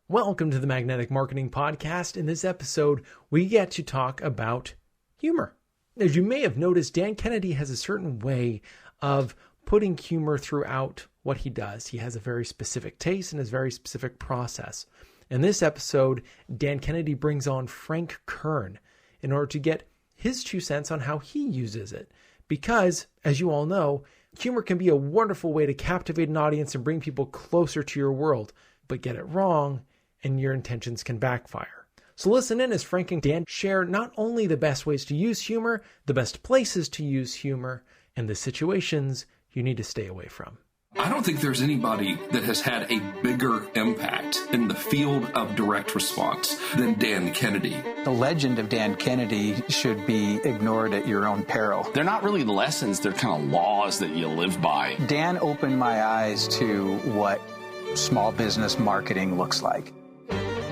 Welcome to the Magnetic Marketing Podcast. In this episode, we get to talk about humor. As you may have noticed, Dan Kennedy has a certain way of putting humor throughout what he does. He has a very specific taste and a very specific process. In this episode, Dan Kennedy brings on Frank Kern in order to get his 2 cents on how he uses it. Because, as you all know, humor can be a wonderful way to captivate an audience and bring people closer to your world, but get it wrong and your intentions can backfire. So listen in as Frank and Dan share not only the best ways to use humor, the best places to use humor, and the situations you need to stay away from. I don't think there's anybody that has had a bigger impact in the field of direct response than Dan Kennedy. The legend of Dan Kennedy should be ignored at your own peril. They're not really lessons, they're kind of laws that you live by. Dan opened my eyes to what small business marketing looks like.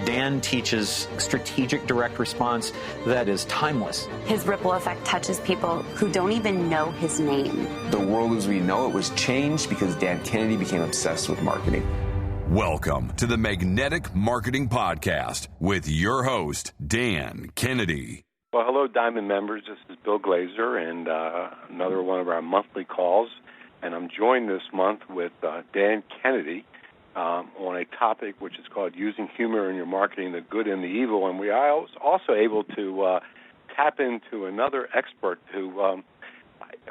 Dan teaches strategic direct response that is timeless. His ripple effect touches people who don't even know his name. The world as we know it was changed because Dan Kennedy became obsessed with marketing. Welcome to the Magnetic Marketing Podcast with your host, Dan Kennedy. Well, hello, Diamond members. This is Bill Glazer and another one of our monthly calls. And I'm joined this month with Dan Kennedy on a topic which is called using humor in your marketing, the good and the evil. And we are also able to tap into another expert who,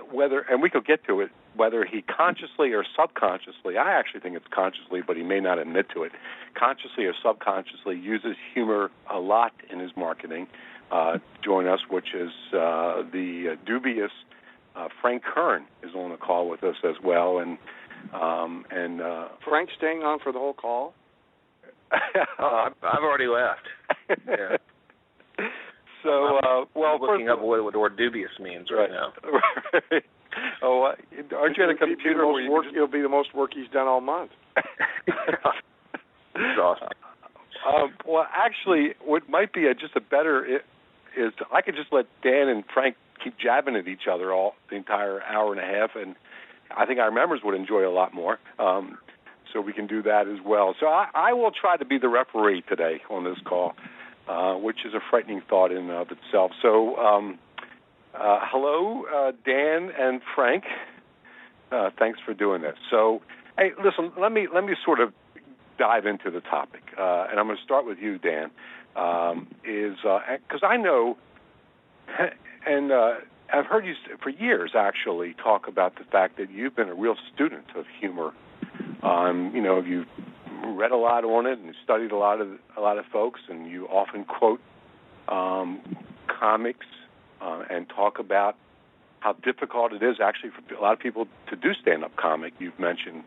and we could get to it, whether he consciously or subconsciously, I actually think it's consciously, but he may not admit to it, consciously or subconsciously uses humor a lot in his marketing. Join us, which is the dubious Frank Kern is on the call with us as well. And Frank staying on for the whole call? I've already left. Yeah. So, I'm looking up what the word dubious means right now. Right. Oh, aren't you at a computer? It'll be the most work he's done all month. Exhausting. Well, actually, what might be just a better is I could just let Dan and Frank keep jabbing at each other the entire hour and a half, and I think our members would enjoy a lot more. So we can do that as well. So I will try to be the referee today on this call, which is a frightening thought in and of itself. So hello, Dan and Frank. Thanks for doing this. So, hey, listen, let me sort of dive into the topic, and I'm going to start with you, Dan, because I know, and I've heard you for years actually talk about the fact that you've been a real student of humor. You've read a lot on it and studied a lot of folks, and you often quote comics and talk about how difficult it is actually for a lot of people to do stand-up comic. You've mentioned,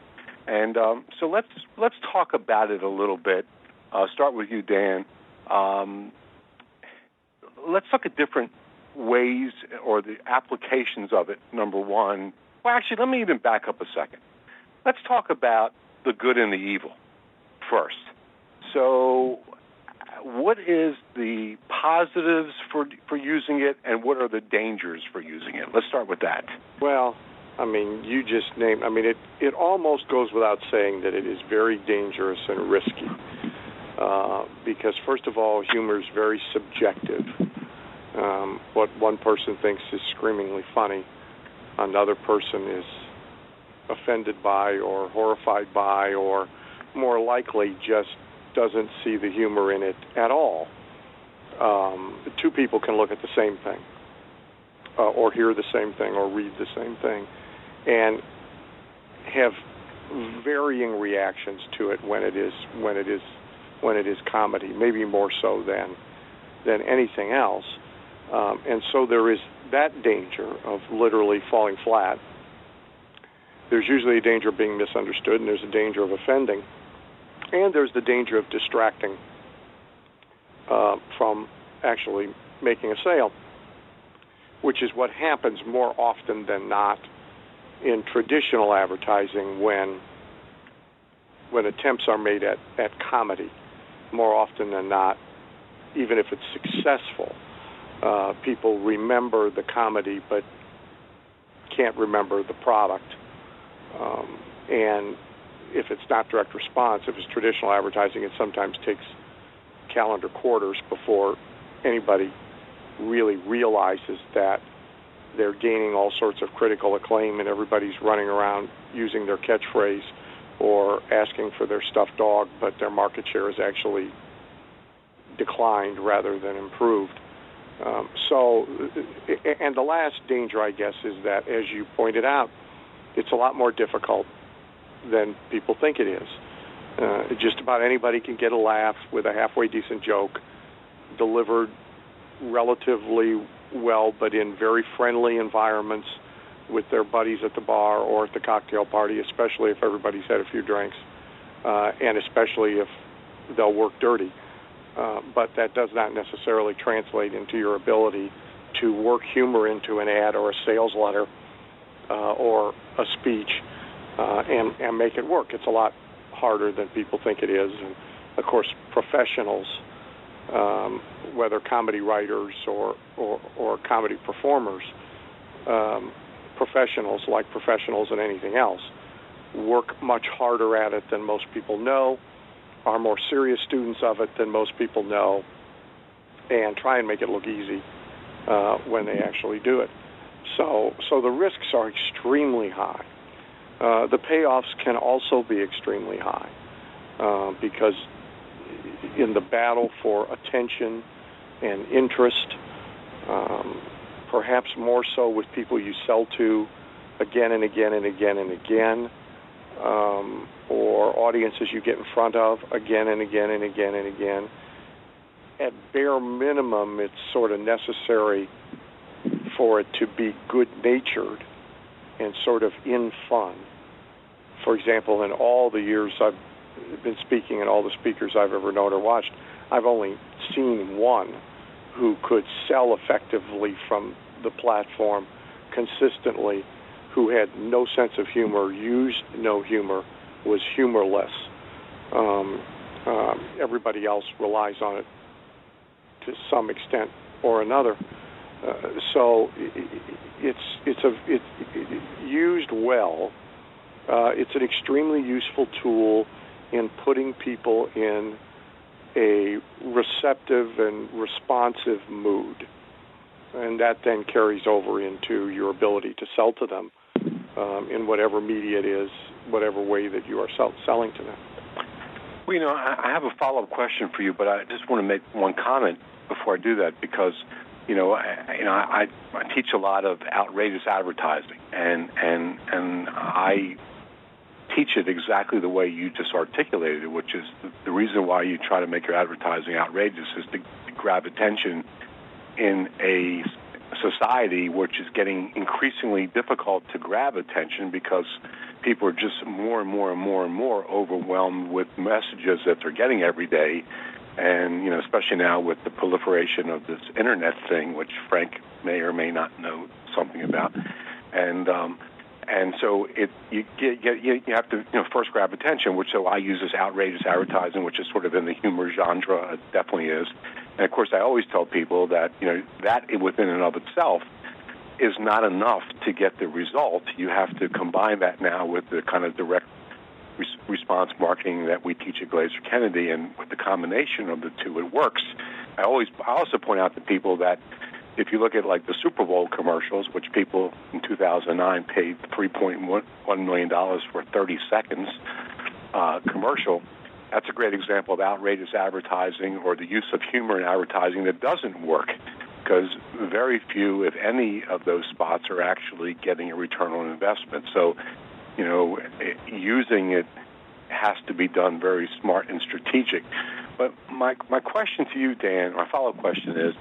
and so let's talk about it a little bit. Start with you, Dan. Let's look at different ways or the applications of it, number one. Well, actually, let me even back up a second. Let's talk about the good and the evil first. So what is the positives for using it, and what are the dangers for using it? Let's start with that. Well, you just named, it almost goes without saying that it is very dangerous and risky because, first of all, humor is very subjective. What one person thinks is screamingly funny, another person is offended by or horrified by, or more likely just doesn't see the humor in it at all. Two people can look at the same thing, or hear the same thing, or read the same thing, and have varying reactions to it when it is comedy, maybe more so than anything else. And so there is that danger of literally falling flat. There's usually a danger of being misunderstood, and there's a danger of offending. And there's the danger of distracting from actually making a sale, which is what happens more often than not in traditional advertising when attempts are made at comedy. More often than not, even if it's successful, people remember the comedy but can't remember the product. And if it's not direct response, if it's traditional advertising, it sometimes takes calendar quarters before anybody really realizes that they're gaining all sorts of critical acclaim and everybody's running around using their catchphrase or asking for their stuffed dog, but their market share has actually declined rather than improved. And the last danger, I guess, is that, as you pointed out, it's a lot more difficult than people think it is. Just about anybody can get a laugh with a halfway decent joke delivered relatively well, but in very friendly environments with their buddies at the bar or at the cocktail party, especially if everybody's had a few drinks, and especially if they'll work dirty. But that does not necessarily translate into your ability to work humor into an ad or a sales letter or a speech and make it work. It's a lot harder than people think it is. And, of course, professionals, whether comedy writers or comedy performers, professionals, like professionals in anything else, work much harder at it than most people know, are more serious students of it than most people know, and try and make it look easy when they actually do it. So the risks are extremely high. The payoffs can also be extremely high because in the battle for attention and interest, perhaps more so with people you sell to again and again and again and again, or audiences you get in front of again and again and again and again. At bare minimum, it's sort of necessary for it to be good-natured and sort of in fun. For example, in all the years I've been speaking and all the speakers I've ever known or watched, I've only seen one who could sell effectively from the platform consistently, who had no sense of humor, used no humor, was humorless. Everybody else relies on it to some extent or another. So it's used well. It's an extremely useful tool in putting people in a receptive and responsive mood, and that then carries over into your ability to sell to them in whatever media it is, whatever way that you are selling to them. Well, I have a follow-up question for you, but I just want to make one comment before I do that, because I teach a lot of outrageous advertising, and I teach it exactly the way you just articulated it, which is the reason why you try to make your advertising outrageous is to grab attention in a society which is getting increasingly difficult to grab attention because people are just more and more and more and more overwhelmed with messages that they're getting every day. And, especially now with the proliferation of this internet thing, which Frank may or may not know something about. And so you have to first grab attention, which so I use this outrageous advertising, which is sort of in the humor genre. It definitely is. And of course, I always tell people that that within and of itself is not enough to get the result. You have to combine that now with the kind of direct response marketing that we teach at Glazer Kennedy, and with the combination of the two, it works. I also point out to people that if you look at like the Super Bowl commercials, which people in 2009 paid $3.1 million for 30 seconds commercial, that's a great example of outrageous advertising or the use of humor in advertising that doesn't work, because very few, if any, of those spots are actually getting a return on investment. So, using it has to be done very smart and strategic. But my question to you, Dan, my follow-up question is,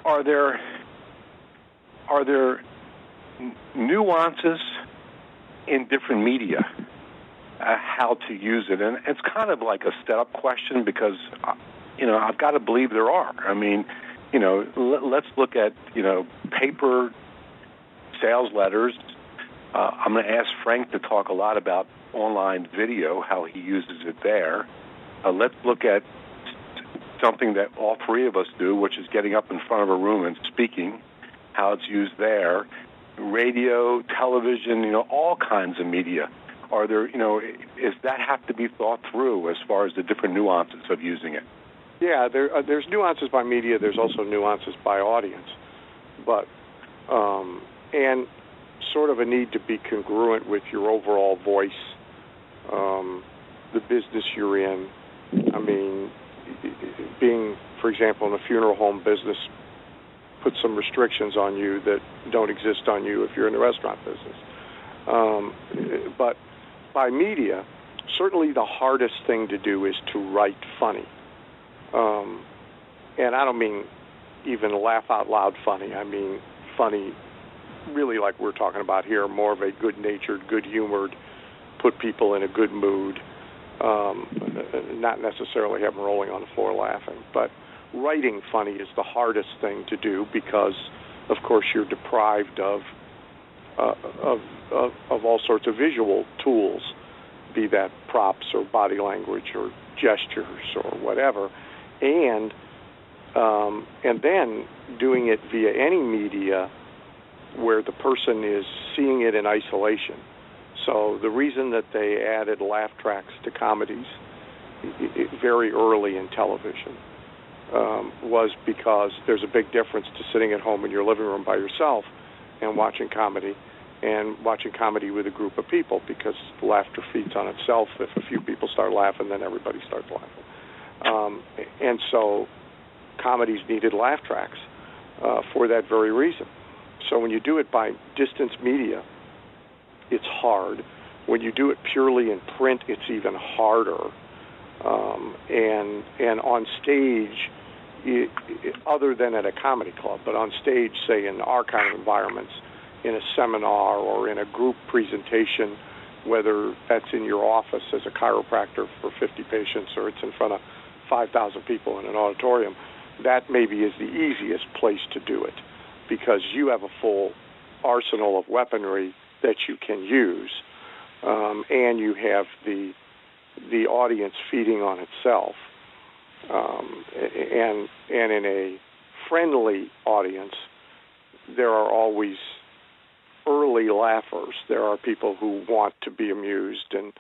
are there nuances in different media how to use it? And it's kind of like a setup question because, I've got to believe there are. I mean, let's look at, paper sales letters. I'm going to ask Frank to talk a lot about online video, how he uses it there. Let's look at something that all three of us do, which is getting up in front of a room and speaking, how it's used there. Radio, television, all kinds of media are there, does that have to be thought through as far as the different nuances of using it? Yeah, there's nuances by media. There's also nuances by audience, but and sort of a need to be congruent with your overall voice, the business you're in. I mean, being, for example, in the funeral home business, put some restrictions on you that don't exist on you if you're in the restaurant business. But by media, certainly the hardest thing to do is to write funny. And I don't mean even laugh out loud funny. I mean funny, really like we're talking about here, more of a good-natured, good-humored, put people in a good mood, not necessarily have them rolling on the floor laughing. But writing funny is the hardest thing to do because, of course, you're deprived of all sorts of visual tools, be that props or body language or gestures or whatever, and then doing it via any media where the person is seeing it in isolation. So the reason that they added laugh tracks to comedies very early in television was because there's a big difference to sitting at home in your living room by yourself and watching comedy with a group of people, because laughter feeds on itself. If a few people start laughing, then everybody starts laughing. And so comedies needed laugh tracks for that very reason. So when you do it by distance media, it's hard. When you do it purely in print, it's even harder. And on stage, other than at a comedy club, but on stage, say in our kind of environments, in a seminar or in a group presentation, whether that's in your office as a chiropractor for 50 patients or it's in front of 5,000 people in an auditorium, that maybe is the easiest place to do it because you have a full arsenal of weaponry that you can use, and you have the audience feeding on itself. And in a friendly audience, there are always early laughers. There are people who want to be amused and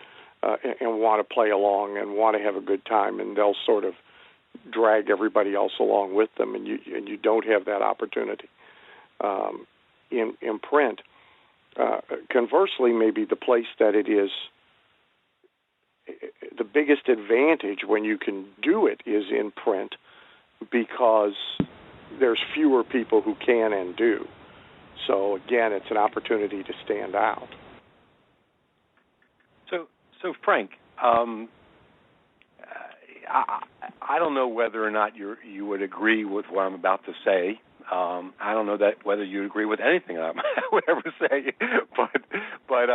want to play along and want to have a good time, and they'll sort of drag everybody else along with them, and you don't have that opportunity in print. Conversely, maybe the place that it is the biggest advantage when you can do it is in print, because there's fewer people who can and do. So again, it's an opportunity to stand out. So Frank, I don't know whether or not you would agree with what I'm about to say. I don't know whether you agree with anything I would ever say, but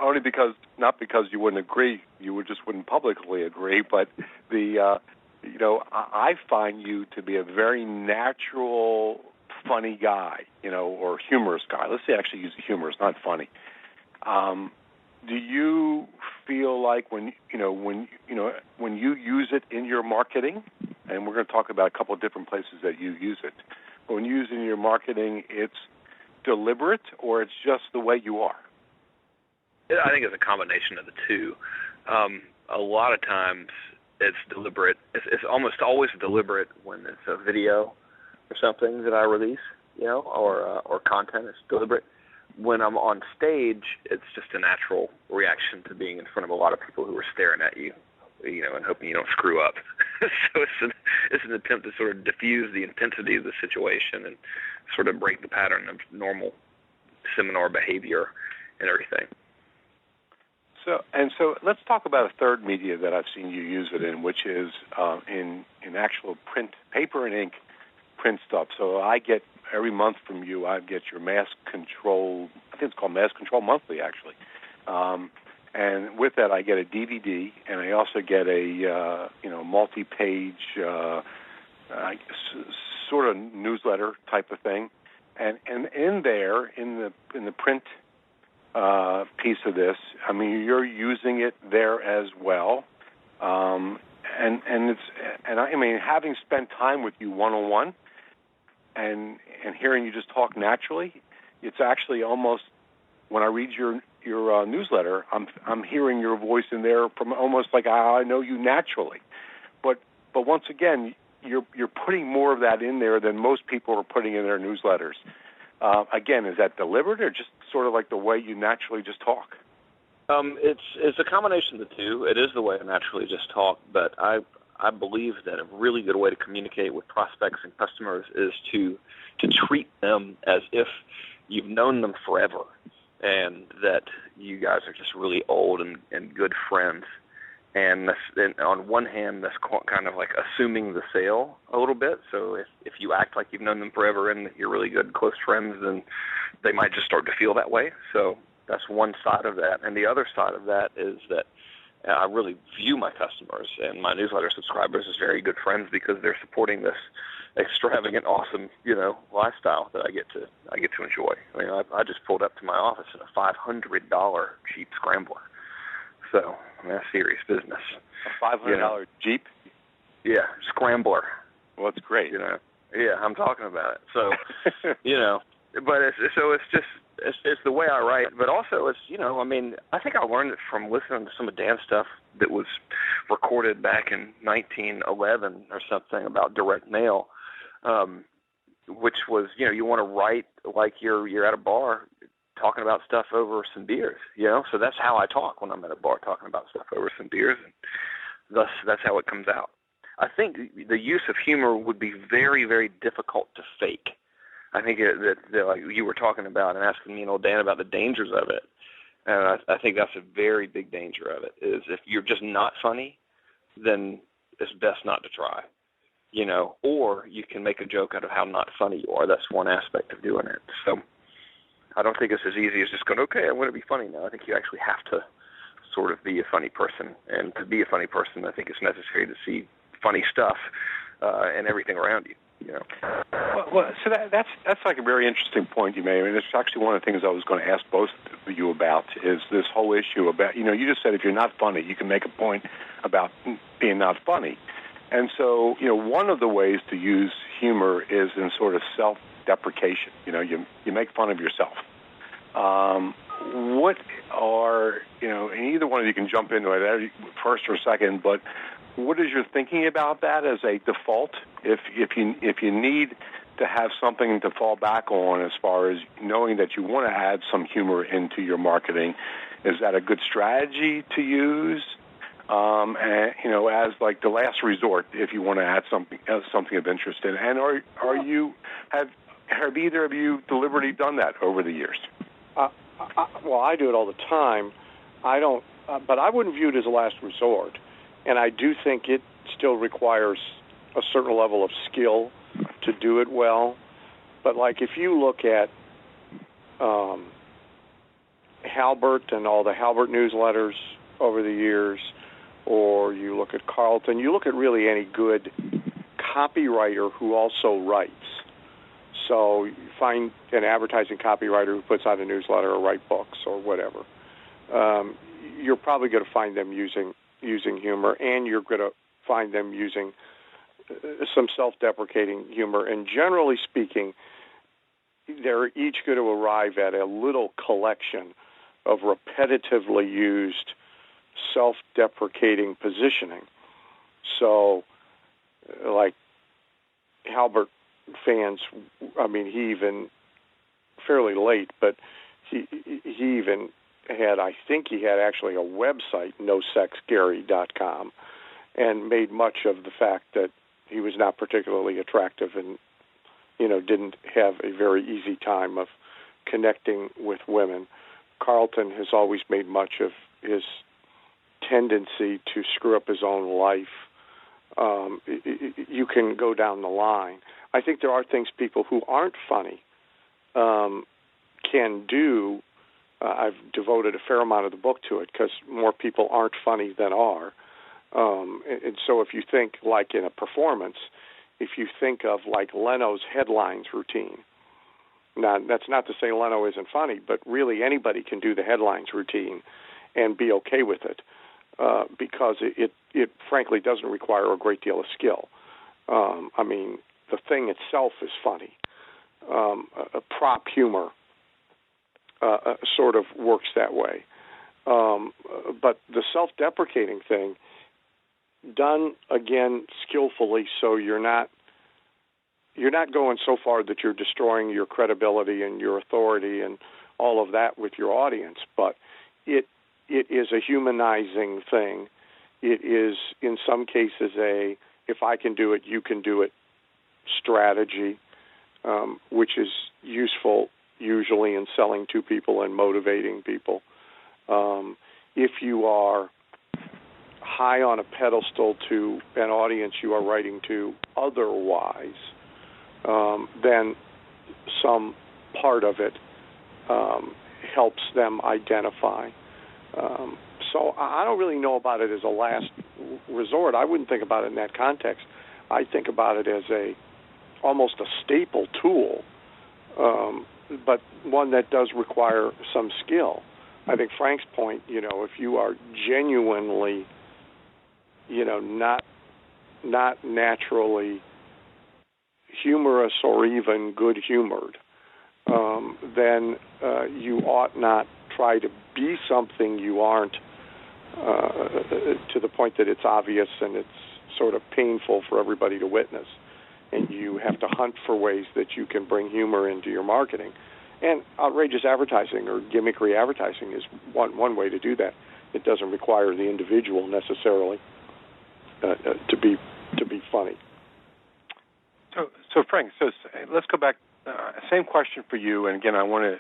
only because, not because you wouldn't agree, you just wouldn't publicly agree. But I find you to be a very natural, funny guy, or humorous guy. Let's say actually use humorous, not funny. Do you feel like when you use it in your marketing, and we're going to talk about a couple of different places that you use it, but when you use it in your marketing, it's deliberate or it's just the way you are? I think it's a combination of the two. A lot of times it's deliberate. It's almost always deliberate when it's a video or something that I release, or content. It's deliberate. When I'm on stage, it's just a natural reaction to being in front of a lot of people who are staring at you, and hoping you don't screw up. So it's an attempt to sort of diffuse the intensity of the situation and sort of break the pattern of normal seminar behavior and everything. So let's talk about a third media that I've seen you use it in, which is in actual print, paper and ink print stuff. So I get every month from you, I get your Mass Control, I think it's called Mass Control Monthly, actually. And with that, I get a DVD, and I also get a multi-page sort of newsletter type of thing. And in there, in the print piece of this, I mean, you're using it there as well. And I mean, having spent time with you one-on-one, and hearing you just talk naturally, it's actually almost, when I read your newsletter, I'm hearing your voice in there from almost like I know you naturally. But once again, you're putting more of that in there than most people are putting in their newsletters. Again, is that deliberate or just sort of like the way you naturally just talk? It's a combination of the two. It is the way I naturally just talk, but I believe that a really good way to communicate with prospects and customers is to treat them as if you've known them forever and that you guys are just really old and good friends. And on one hand, that's kind of like assuming the sale a little bit. So if you act like you've known them forever and you're really good, close friends, then they might just start to feel that way. So that's one side of that. And the other side of that is that I really view my customers and my newsletter subscribers as very good friends because they're supporting this extravagant, awesome, lifestyle that I get to enjoy. I mean, I just pulled up to my office in a $500 Jeep Scrambler. So that's serious business. A $500 Jeep? Yeah, Scrambler. Well, that's great. Yeah, I'm talking about it. So, but it's the way I write, but also it's, I think I learned it from listening to some of Dan's stuff that was recorded back in 1911 or something about direct mail, which was, you want to write like you're at a bar talking about stuff over some beers, So that's how I talk when I'm at a bar talking about stuff over some beers, and thus that's how it comes out. I think the use of humor would be very, very difficult to fake. I think that like you were talking about and asking me and old Dan about the dangers of it, and I think that's a very big danger of it, is if you're just not funny, then it's best not to try, or you can make a joke out of how not funny you are. That's one aspect of doing it. So I don't think it's as easy as just going, okay, I'm going to be funny now. I think you actually have to sort of be a funny person. And to be a funny person, I think it's necessary to see funny stuff and everything around you. Well, so that's like a very interesting point you made. I mean, it's actually one of the things I was going to ask both of you about is this whole issue about, you just said if you're not funny, you can make a point about being not funny. And so, one of the ways to use humor is in sort of self-deprecation. You make fun of yourself. What are, and either one of you can jump into it first or second, but what is your thinking about that as a default? If you need to have something to fall back on as far as knowing that you want to add some humor into your marketing, is that a good strategy to use? And, as like the last resort, if you want to add something of interest in. And have either of you deliberately done that over the years? Well, I do it all the time. I don't, but I wouldn't view it as a last resort. And I do think it still requires a certain level of skill to do it well. But like if you look at Halbert and all the Halbert newsletters over the years, or you look at Carlton, you look at really any good copywriter who also writes. So you find an advertising copywriter who puts out a newsletter or write books or whatever. You're probably going to find them using humor, and you're going to find them using some self-deprecating humor. And generally speaking, they're each going to arrive at a little collection of repetitively used self-deprecating positioning. So, like Halbert fans, I mean, he even fairly late, but he even had, I think he had actually a website, nosexgary.com, and made much of the fact that he was not particularly attractive and, didn't have a very easy time of connecting with women. Carlton has always made much of his tendency to screw up his own life. You can go down the line. I think there are things people who aren't funny can do. I've devoted a fair amount of the book to it because more people aren't funny than are. And so if you think like in a performance, if you think of like Leno's headlines routine, now that's not to say Leno isn't funny, but really anybody can do the headlines routine and be okay with it because it frankly doesn't require a great deal of skill. I mean, the thing itself is funny. Prop humor sort of works that way. But the self-deprecating thing, done again skillfully, so you're not going so far that you're destroying your credibility and your authority and all of that with your audience, but it is a humanizing thing. It is, in some cases, a if I can do it, you can do it strategy, which is useful usually in selling to people and motivating people. If you are high on a pedestal to an audience you are writing to otherwise, then some part of it helps them identify. So I don't really know about it as a last resort. I wouldn't think about it in that context. I think about it as almost a staple tool, but one that does require some skill. I think Frank's point, if you are genuinely, not naturally humorous or even good-humored, then you ought not try to be something you aren't to the point that it's obvious and it's sort of painful for everybody to witness. And you have to hunt for ways that you can bring humor into your marketing. And outrageous advertising or gimmickry advertising is one way to do that. It doesn't require the individual necessarily to be funny. So Frank, let's go back. Same question for you. And again, I want to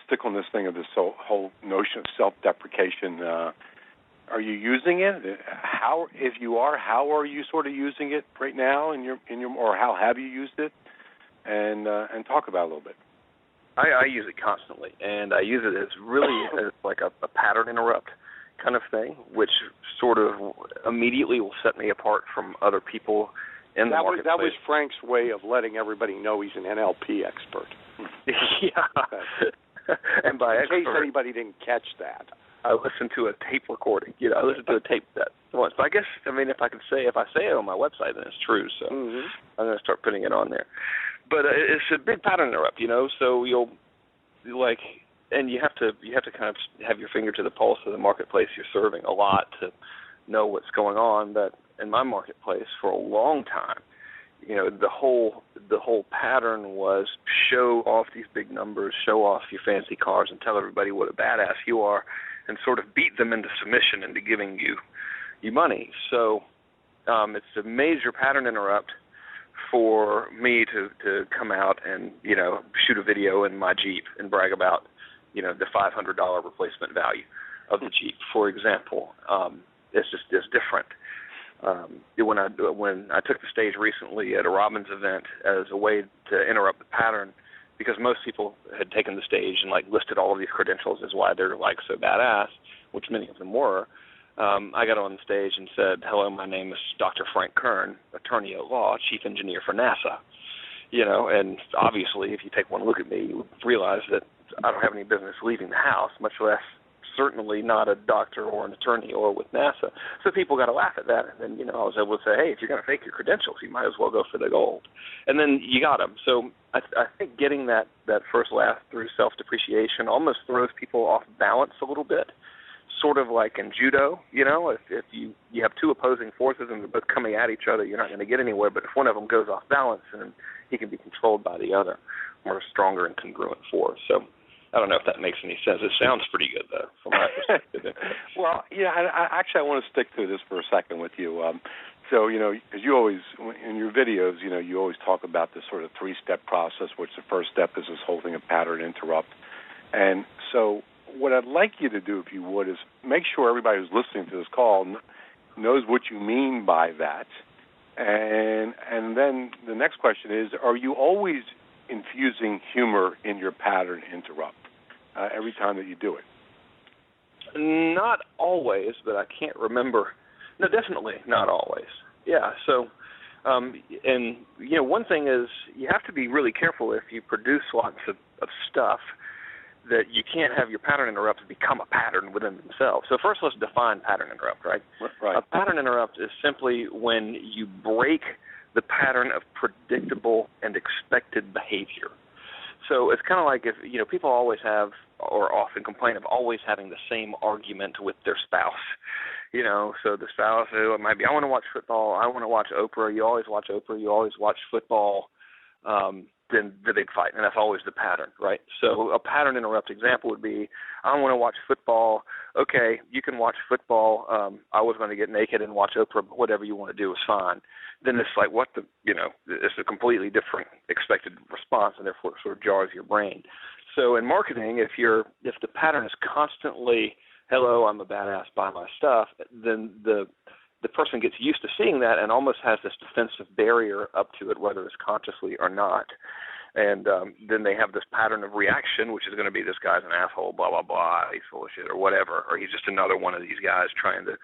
stick on this thing of this whole notion of self-deprecation. Are you using it? How, if you are, how are you sort of using it right now in your, or how have you used it? And talk about it a little bit. I use it constantly, and I use it as really as like a pattern interrupt kind of thing, which sort of immediately will set me apart from other people in the marketplace. That was Frank's way of letting everybody know he's an NLP expert. Yeah. And by in case anybody didn't catch that, I listened to a tape recording. I listened to a tape that once. But I guess, if I say it on my website, then it's true. So I'm going to start putting it on there. But it's a big pattern interrupt, So you'll and you have to kind of have your finger to the pulse of the marketplace you're serving a lot to know what's going on. But in my marketplace, for a long time, the whole pattern was show off these big numbers, show off your fancy cars, and tell everybody what a badass you are, and sort of beat them into submission, into giving you money. So it's a major pattern interrupt for me to come out and shoot a video in my Jeep and brag about the $500 replacement value of the Jeep, for example. It's different. When I took the stage recently at a Robbins event as a way to interrupt the pattern, because most people had taken the stage and listed all of these credentials as why they're so badass, which many of them were. I got on the stage and said, "Hello, my name is Dr. Frank Kern, attorney at law, chief engineer for NASA." And obviously, if you take one look at me, you realize that I don't have any business leaving the house, much less certainly not a doctor or an attorney or with NASA. So people got to laugh at that. And then, I was able to say, hey, if you're going to fake your credentials, you might as well go for the gold. And then you got them. So I think getting that first laugh through self-depreciation almost throws people off balance a little bit, sort of like in judo. If you have two opposing forces and they're both coming at each other, you're not going to get anywhere. But if one of them goes off balance, then he can be controlled by the other, or a stronger and congruent force. So I don't know if that makes any sense. It sounds pretty good, though, from my perspective. Well, I want to stick to this for a second with you. So, because you always, in your videos, you always talk about this sort of three-step process, which the first step is this whole thing of pattern interrupt. And so what I'd like you to do, if you would, is make sure everybody who's listening to this call knows what you mean by that. And then the next question is, are you always infusing humor in your pattern interrupt every time that you do it? Not always, but I can't remember. No, definitely not always. Yeah, so, one thing is you have to be really careful if you produce lots of stuff that you can't have your pattern interrupts become a pattern within themselves. So first let's define pattern interrupt, right? Right. A pattern interrupt is simply when you break the pattern of predictable and expected behavior. So it's kind of like if, people always have or often complain of always having the same argument with their spouse. So the spouse, it might be, I want to watch football, I want to watch Oprah, you always watch Oprah, you always watch football, then the big fight, and that's always the pattern, right? So a pattern interrupt example would be, I want to watch football, okay, you can watch football, I was going to get naked and watch Oprah, but whatever you want to do is fine. Then it's like, it's a completely different expected response, and therefore it sort of jars your brain. So in marketing, if the pattern is constantly, hello, I'm a badass, buy my stuff, then the person gets used to seeing that and almost has this defensive barrier up to it, whether it's consciously or not. And then they have this pattern of reaction, which is going to be, this guy's an asshole, blah, blah, blah, he's full of shit, or whatever, or he's just another one of these guys trying to,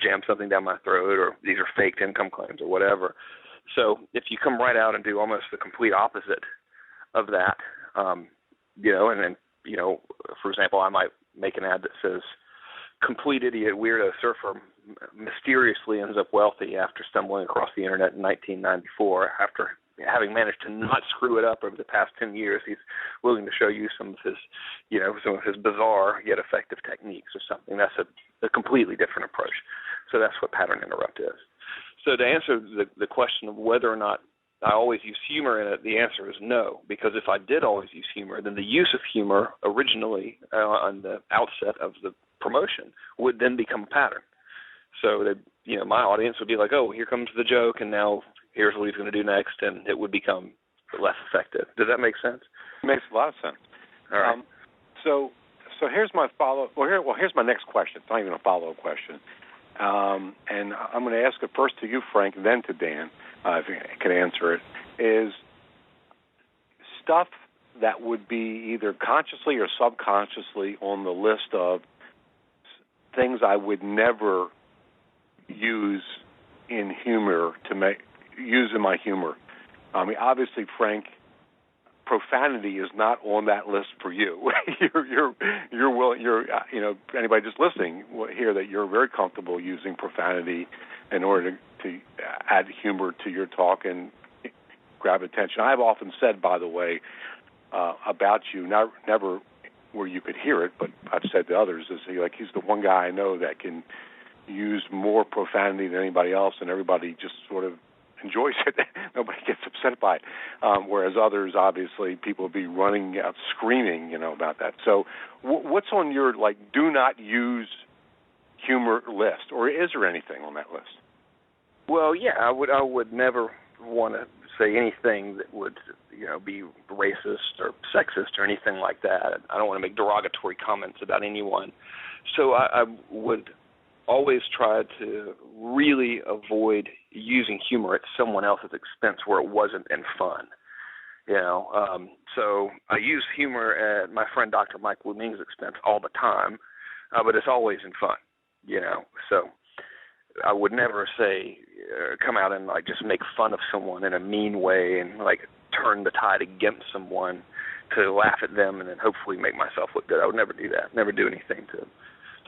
jam something down my throat, or these are faked income claims, or whatever. So if you come right out and do almost the complete opposite of that, and then, for example, I might make an ad that says, complete idiot weirdo surfer mysteriously ends up wealthy after stumbling across the internet in 1994. After having managed to not screw it up over the past 10 years, he's willing to show you some of his bizarre yet effective techniques or something. That's a completely different approach. So that's what pattern interrupt is. So to answer the question of whether or not I always use humor in it, the answer is no, because if I did always use humor, then the use of humor originally on the outset of the promotion would then become a pattern. So that, my audience would be like, oh, here comes the joke, and now here's what he's going to do next, and it would become less effective. Does that make sense? It makes a lot of sense. All right. So here's my follow-up. Here's my next question. It's not even a follow-up question. And I'm going to ask it first to you, Frank, and then to Dan, if you can answer it, is stuff that would be either consciously or subconsciously on the list of things I would never use in humor use in my humor. I mean, obviously, Frank, profanity is not on that list for you. Anybody just listening will hear that you're very comfortable using profanity in order to add humor to your talk and grab attention. I've often said, by the way, about you, never where you could hear it, but I've said to others, he's the one guy I know that can use more profanity than anybody else, and everybody just sort of enjoys it. Nobody gets upset by it. Whereas others, obviously, people will be running out screaming, about that. So what's on your, do not use humor list, or is there anything on that list? Well, yeah, I would never want to say anything that would, be racist or sexist or anything like that. I don't want to make derogatory comments about anyone. So I would always try to really avoid using humor at someone else's expense where it wasn't in fun. So I use humor at my friend Dr. Mike Wuming's expense all the time, but it's always in fun, So I would never say, come out and just make fun of someone in a mean way and turn the tide against someone to laugh at them and then hopefully make myself look good. I would never do that. Never do anything to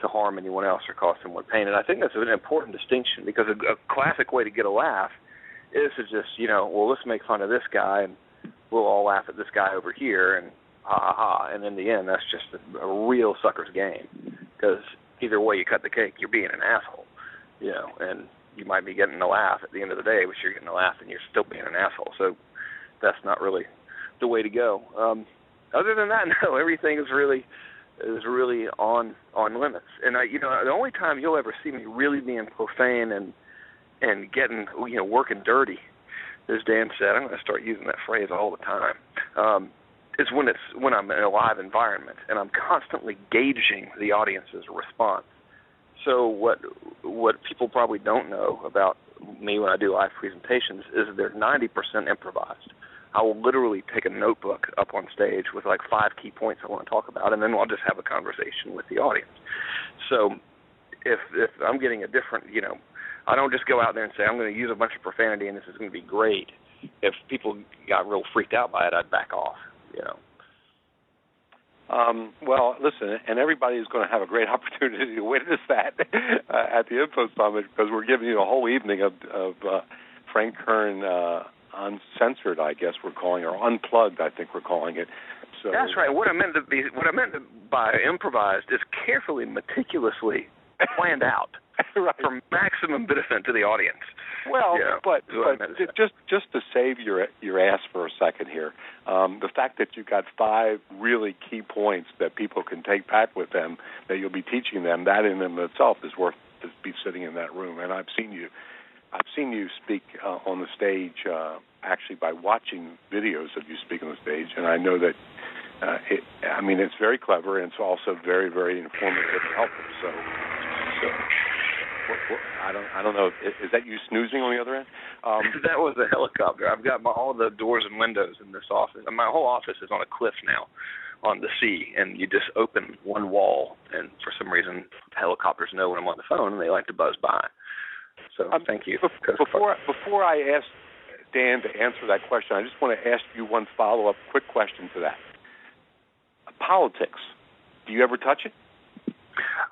harm anyone else or cause someone pain. And I think that's an important distinction, because a classic way to get a laugh is to just, let's make fun of this guy and we'll all laugh at this guy over here and ha ha ha. And in the end, that's just a real sucker's game, because either way you cut the cake, you're being an asshole, and you might be getting a laugh at the end of the day, but you're getting a laugh and you're still being an asshole. So that's not really the way to go. Other than that, no, everything is really on limits. And the only time you'll ever see me really being profane and getting working dirty, as Dan said, I'm going to start using that phrase all the time, is when I'm in a live environment and I'm constantly gauging the audience's response. So what people probably don't know about me when I do live presentations is they're 90% improvised. I will literally take a notebook up on stage with 5 key points I want to talk about, and then I'll just have a conversation with the audience. So if I'm getting a different, I don't just go out there and say, I'm going to use a bunch of profanity and this is going to be great. If people got real freaked out by it, I'd back off, Well, listen, and everybody is going to have a great opportunity to witness that at the Info Summit, because we're giving you a whole evening of Frank Kern uncensored, I guess we're calling it, or unplugged, I think we're calling it. So that's right. What I meant by improvised is carefully, meticulously planned out right. for maximum benefit to the audience. Well, but just to save your ass for a second here, the fact that you got 5 really key points that people can take back with them, that you'll be teaching them, that in and of itself is worth to be sitting in that room. And I've seen you speak on the stage, actually by watching videos of you speak on the stage, and I know that it's very clever, and it's also very, very informative and helpful. So I don't know. Is that you snoozing on the other end? That was a helicopter. I've got all the doors and windows in this office. My whole office is on a cliff now, on the sea, and you just open one wall, and for some reason, helicopters know when I'm on the phone, and they like to buzz by. So thank you. Before I ask Dan to answer that question, I just want to ask you one follow-up quick question to that. Politics. Do you ever touch it?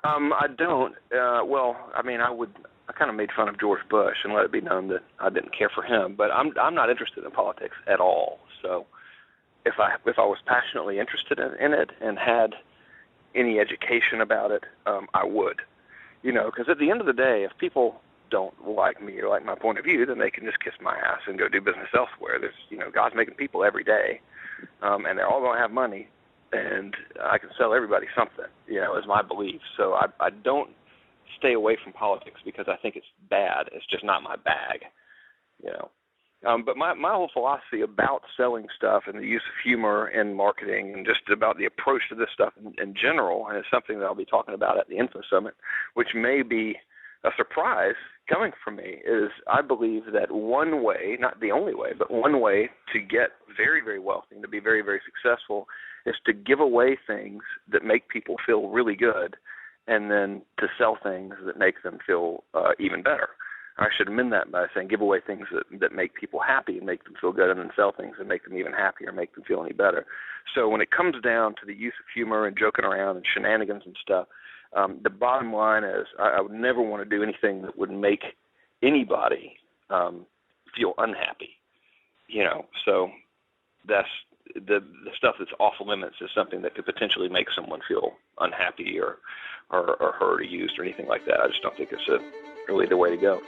I don't. I kind of made fun of George Bush and let it be known that I didn't care for him. But I'm not interested in politics at all. So if I was passionately interested in it and had any education about it, I would. Because at the end of the day, if people don't like me or like my point of view, then they can just kiss my ass and go do business elsewhere. There's, God's making people every day, and they're all going to have money, and I can sell everybody something, is my belief. So I don't stay away from politics because I think it's bad. It's just not my bag, But my whole philosophy about selling stuff and the use of humor in marketing and just about the approach to this stuff in general, and it's something that I'll be talking about at the Info Summit, which may be a surprise coming from me, is I believe that one way, not the only way, but one way to get very, very wealthy and to be very, very successful is to give away things that make people feel really good and then to sell things that make them feel even better. I should amend that by saying give away things that make people happy and make them feel good, and then sell things that make them even happier and make them feel any better. So when it comes down to the use of humor and joking around and shenanigans and stuff, the bottom line is I would never want to do anything that would make anybody feel unhappy. So that's the stuff that's off limits is something that could potentially make someone feel unhappy or hurt or used or anything like that. I just don't think it's really the way to go.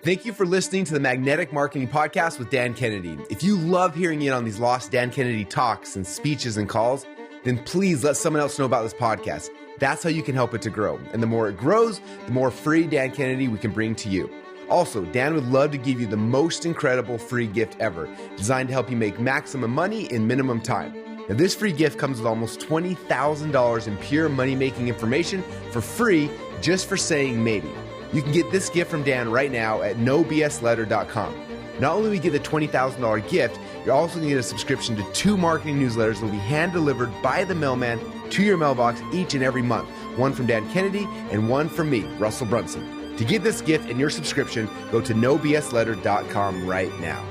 Thank you for listening to the Magnetic Marketing Podcast with Dan Kennedy. If you love hearing in on these lost Dan Kennedy talks and speeches and calls, then please let someone else know about this podcast. That's how you can help it to grow. And the more it grows, the more free Dan Kennedy we can bring to you. Also, Dan would love to give you the most incredible free gift ever, designed to help you make maximum money in minimum time. Now, this free gift comes with almost $20,000 in pure money-making information for free just for saying maybe. You can get this gift from Dan right now at nobsletter.com. Not only will you get the $20,000 gift, you're also going to get a subscription to 2 marketing newsletters that will be hand-delivered by the mailman to your mailbox each and every month. One from Dan Kennedy and one from me, Russell Brunson. To get this gift and your subscription, go to nobsletter.com right now.